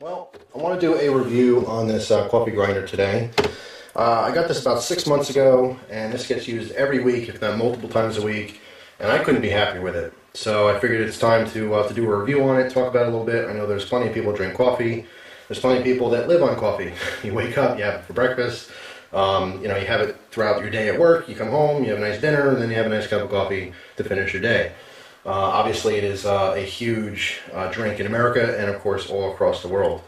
Well, I want to do a review on this coffee grinder today. I got this about 6 months ago, and this gets used every week, if not multiple times a week, and I couldn't be happier with it. So I figured it's time to do a review on it, talk about it a little bit. I know there's plenty of people who drink coffee. There's plenty of people that live on coffee. You wake up, you have it for breakfast, you have it throughout your day at work, you come home, you have a nice dinner, and then you have a nice cup of coffee to finish your day. Obviously, it is a huge drink in America and, of course, all across the world.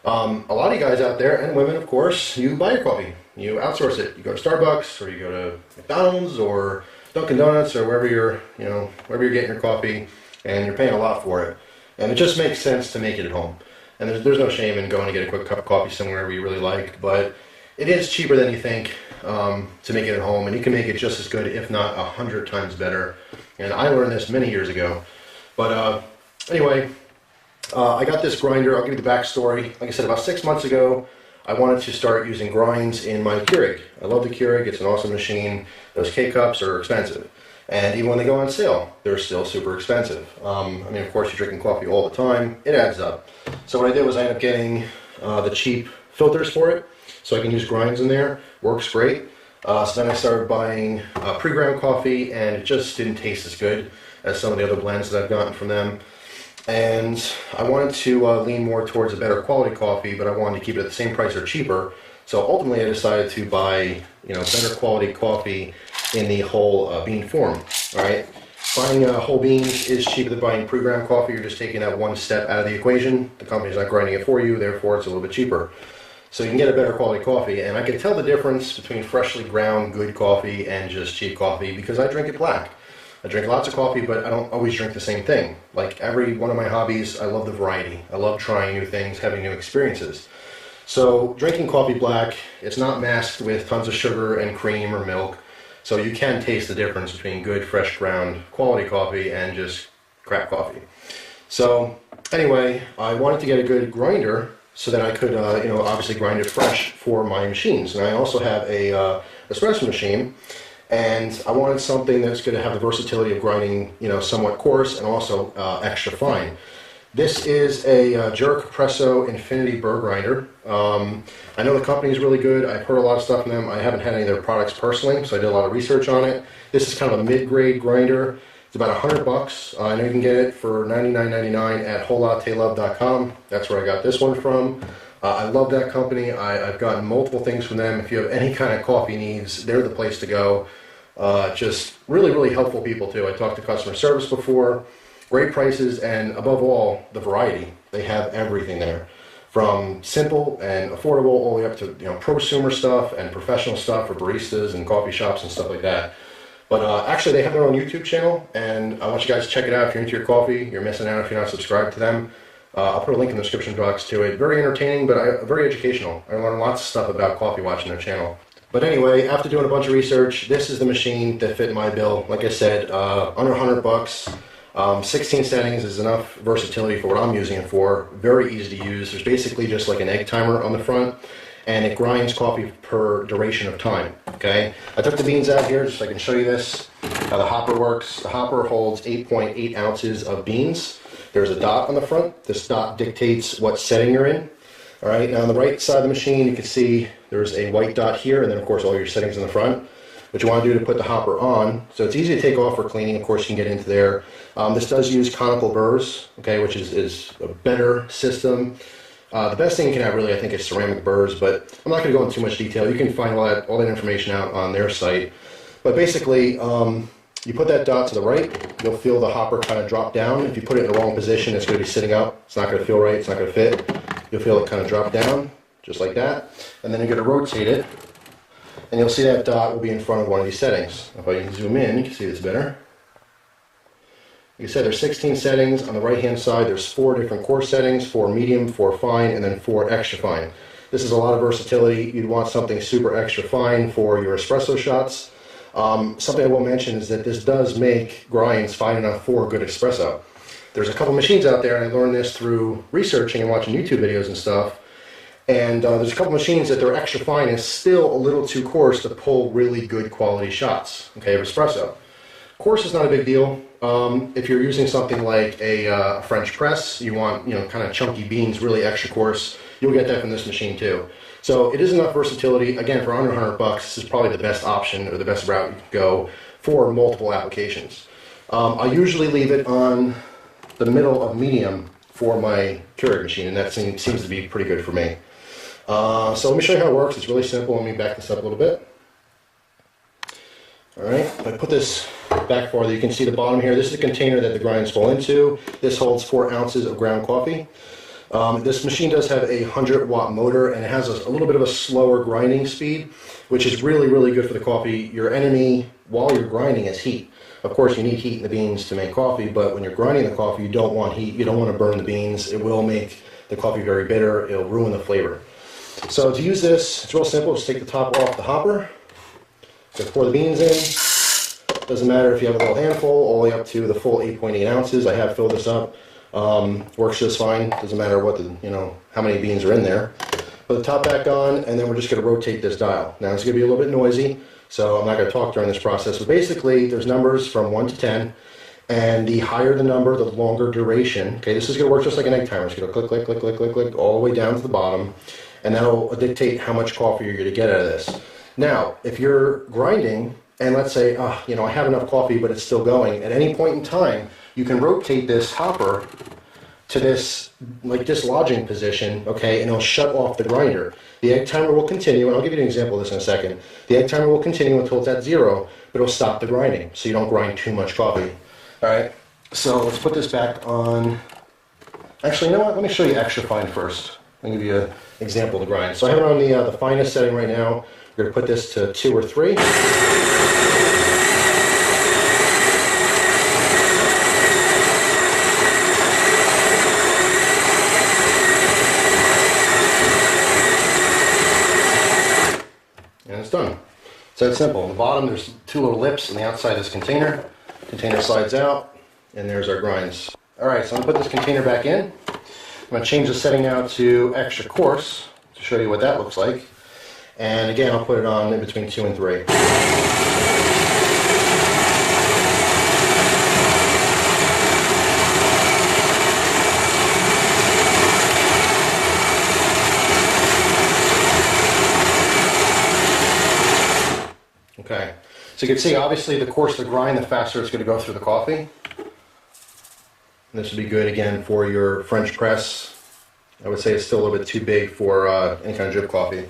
A lot of you guys out there, and women, of course, you buy your coffee. You outsource it. You go to Starbucks, or you go to McDonald's, or Dunkin' Donuts, or wherever you're getting your coffee, and you're paying a lot for it. And it just makes sense to make it at home. And there's no shame in going to get a quick cup of coffee somewhere you really like, but it is cheaper than you think to make it at home, and you can make it just as good, if not 100 times better. And I learned this many years ago. But anyway, I got this grinder. I'll give you the backstory. Like I said, about 6 months ago, I wanted to start using grinds in my Keurig. I love the Keurig. It's an awesome machine. Those K-Cups are expensive. And even when they go on sale, they're still super expensive. Of course, you're drinking coffee all the time. It adds up. So what I did was I ended up getting the cheap filters for it, so I can use grinds in there. Works great. So then I started buying pre-ground coffee, and it just didn't taste as good as some of the other blends that I've gotten from them. And I wanted to lean more towards a better quality coffee, but I wanted to keep it at the same price or cheaper. So ultimately I decided to buy better quality coffee in the whole bean form. All right, buying whole beans is cheaper than buying pre-ground coffee. You're just taking that one step out of the equation. The company's not grinding it for you, therefore it's a little bit cheaper. So you can get a better quality coffee, and I can tell the difference between freshly ground good coffee and just cheap coffee because I drink it black. I drink lots of coffee, but I don't always drink the same thing. Like every one of my hobbies, I love the variety. I love trying new things, having new experiences. So drinking coffee black, it's not masked with tons of sugar and cream or milk, so you can taste the difference between good, fresh ground quality coffee and just crap coffee. So anyway, I wanted to get a good grinder so that I could, obviously grind it fresh for my machines. And I also have a espresso machine, and I wanted something that's going to have the versatility of grinding, somewhat coarse and also extra fine. This is a Capresso Infinity Burr grinder. I know the company is really good. I've heard a lot of stuff from them. I haven't had any of their products personally, so I did a lot of research on it. This is kind of a mid-grade grinder. It's about $100. I know you can get it for $99.99 at wholelattelove.com. That's where I got this one from. I love that company. I've gotten multiple things from them. If you have any kind of coffee needs, they're the place to go. Just really, really helpful people too. I talked to customer service before. Great prices, and above all, the variety. They have everything there, from simple and affordable all the way up to prosumer stuff and professional stuff for baristas and coffee shops and stuff like that. But actually, they have their own YouTube channel, and I want you guys to check it out. If you're into your coffee, you're missing out if you're not subscribed to them. I'll put a link in the description box to it. Very entertaining, but very educational. I learned lots of stuff about coffee watching their channel. But anyway, after doing a bunch of research, this is the machine that fit my bill. Like I said, under $100. 16 settings is enough versatility for what I'm using it for. Very easy to use. There's basically just like an egg timer on the front, and it grinds coffee per duration of time. Okay, I took the beans out here just so I can show you this, how the hopper works. The hopper holds 8.8 ounces of beans. There's a dot on the front. This dot dictates what setting you're in. All right, now on the right side of the machine, you can see there's a white dot here, and then of course all your settings in the front. What you want to do to put the hopper on, so it's easy to take off for cleaning. Of course, you can get into there. This does use conical burrs, okay, which is a better system. The best thing you can have, really, I think, is ceramic burrs, but I'm not going to go into too much detail. You can find all that information out on their site. But basically, you put that dot to the right, you'll feel the hopper kind of drop down. If you put it in the wrong position, it's going to be sitting up. It's not going to feel right. It's not going to fit. You'll feel it kind of drop down, just like that. And then you're going to rotate it, and you'll see that dot will be in front of one of these settings. If I can zoom in, you can see this better. Like I said, there's 16 settings. On the right-hand side, there's 4 different coarse settings, 4 medium, 4 fine, and then 4 extra fine. This is a lot of versatility. You'd want something super extra fine for your espresso shots. Something I will mention is that this does make grinds fine enough for a good espresso. There's a couple machines out there, and I learned this through researching and watching YouTube videos and stuff. And there's a couple machines that they're extra fine and still a little too coarse to pull really good quality shots, okay, of espresso. Coarse is not a big deal. If you're using something like a French press, you want, kind of chunky beans, really extra coarse, you'll get that from this machine too. So it is enough versatility. Again, for under 100 bucks, this is probably the best option or the best route you can go for multiple applications. I usually leave it on the middle of medium for my Keurig machine, and that seems to be pretty good for me. So let me show you how it works. It's really simple. Let me back this up a little bit. All right, if I put this back farther, you can see the bottom here. This is the container that the grinds fall into. This holds 4 ounces of ground coffee. This machine does have a 100-watt motor, and it has a little bit of a slower grinding speed, which is really, really good for the coffee. Your enemy, while you're grinding, is heat. Of course, you need heat in the beans to make coffee, but when you're grinding the coffee, you don't want heat. You don't want to burn the beans. It will make the coffee very bitter. It'll ruin the flavor. So to use this, it's real simple. Just take the top off the hopper. So pour the beans in. Doesn't matter if you have a little handful, all the way up to the full 8.8 ounces. I have filled this up. Works just fine. Doesn't matter what how many beans are in there. Put the top back on, and then we're just going to rotate this dial. Now it's going to be a little bit noisy, so I'm not going to talk during this process. But basically, there's numbers from 1 to 10, and the higher the number, the longer duration. Okay, this is going to work just like an egg timer. It's going to click, click, click, click, click, click, all the way down to the bottom, and that'll dictate how much coffee you're going to get out of this. Now, if you're grinding, and let's say, I have enough coffee, but it's still going, at any point in time, you can rotate this hopper to this dislodging position, okay, and it'll shut off the grinder. The egg timer will continue, and I'll give you an example of this in a second. The egg timer will continue until it's at 0, but it'll stop the grinding, so you don't grind too much coffee. All right, so let's put this back on. Actually, you know what? Let me show you extra fine first. Let me give you an example of the grind. So I have it on the finest setting right now. We're going to put this to 2 or 3. And it's done. So it's simple. On the bottom, there's 2 little lips on the outside of this container. Container slides out, and there's our grinds. All right, so I'm going to put this container back in. I'm going to change the setting now to extra coarse to show you what that looks like. And again, I'll put it on in between 2 and 3. Okay, so you can see obviously the coarser the grind, the faster it's going to go through the coffee. And this would be good again for your French press. I would say it's still a little bit too big for any kind of drip coffee.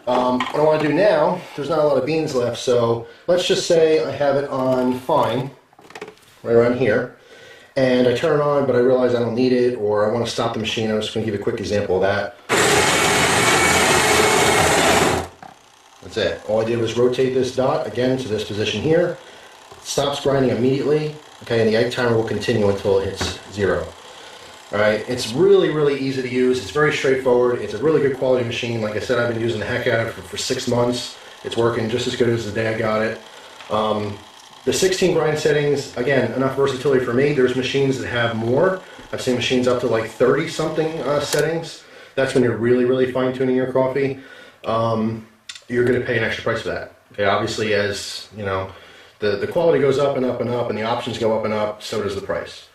What I want to do now, there's not a lot of beans left, so let's just say I have it on fine, right around here, and I turn it on, but I realize I don't need it, or I want to stop the machine. I'm just going to give you a quick example of that. That's it. All I did was rotate this dot again to this position here. It stops grinding immediately, okay, and the egg timer will continue until it hits 0. All right, it's really, really easy to use. It's very straightforward. It's a really good quality machine. Like I said, I've been using the heck out of it for 6 months. It's working just as good as the day I got it. The 16 grind settings, again, enough versatility for me. There's machines that have more. I've seen machines up to like 30-something settings. That's when you're really, really fine-tuning your coffee. You're going to pay an extra price for that. Okay, obviously, as the quality goes up and up and up, and the options go up and up, so does the price.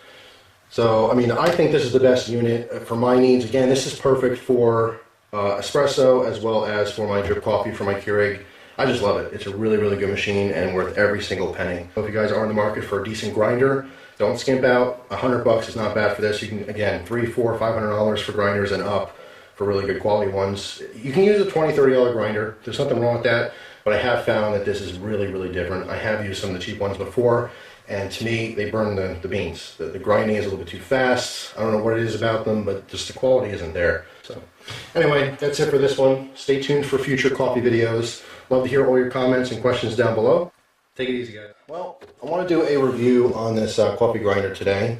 So, I mean, I think this is the best unit for my needs. Again, this is perfect for espresso as well as for my drip coffee for my Keurig. I just love it. It's a really, really good machine and worth every single penny. So if you guys are in the market for a decent grinder, don't skimp out. $100 is not bad for this. You can, again, $300, $400, $500 for grinders and up for really good quality ones. You can use a $20, $30 grinder. There's nothing wrong with that, but I have found that this is really, really different. I have used some of the cheap ones before, and to me, they burn the beans. The grinding is a little bit too fast. I don't know what it is about them, but just the quality isn't there. So anyway, that's it for this one. Stay tuned for future coffee videos. Love to hear all your comments and questions down below. Take it easy, guys. Well, I want to do a review on this coffee grinder today.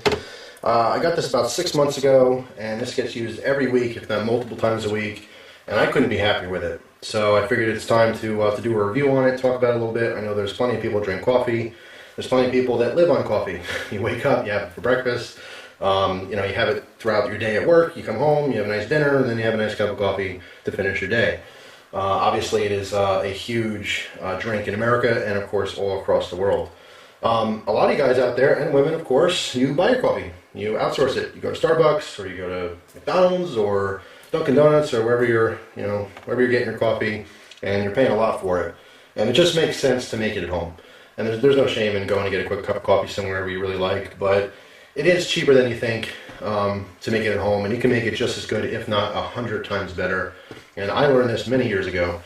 I got this about 6 months ago, and this gets used every week, if not multiple times a week, and I couldn't be happier with it. So I figured it's time to do a review on it, talk about it a little bit. I know there's plenty of people who drink coffee. There's plenty of people that live on coffee. You wake up, you have it for breakfast, you have it throughout your day at work, you come home, you have a nice dinner, and then you have a nice cup of coffee to finish your day. Obviously, it is a huge drink in America and, of course, all across the world. A lot of you guys out there, and women of course, you buy your coffee. You outsource it. You go to Starbucks, or you go to McDonald's, or Dunkin' Donuts, or wherever wherever you're getting your coffee, and you're paying a lot for it. And it just makes sense to make it at home. And there's no shame in going to get a quick cup of coffee somewhere you really like, but it is cheaper than you think to make it at home, and you can make it just as good, if not 100 times better. And I learned this many years ago.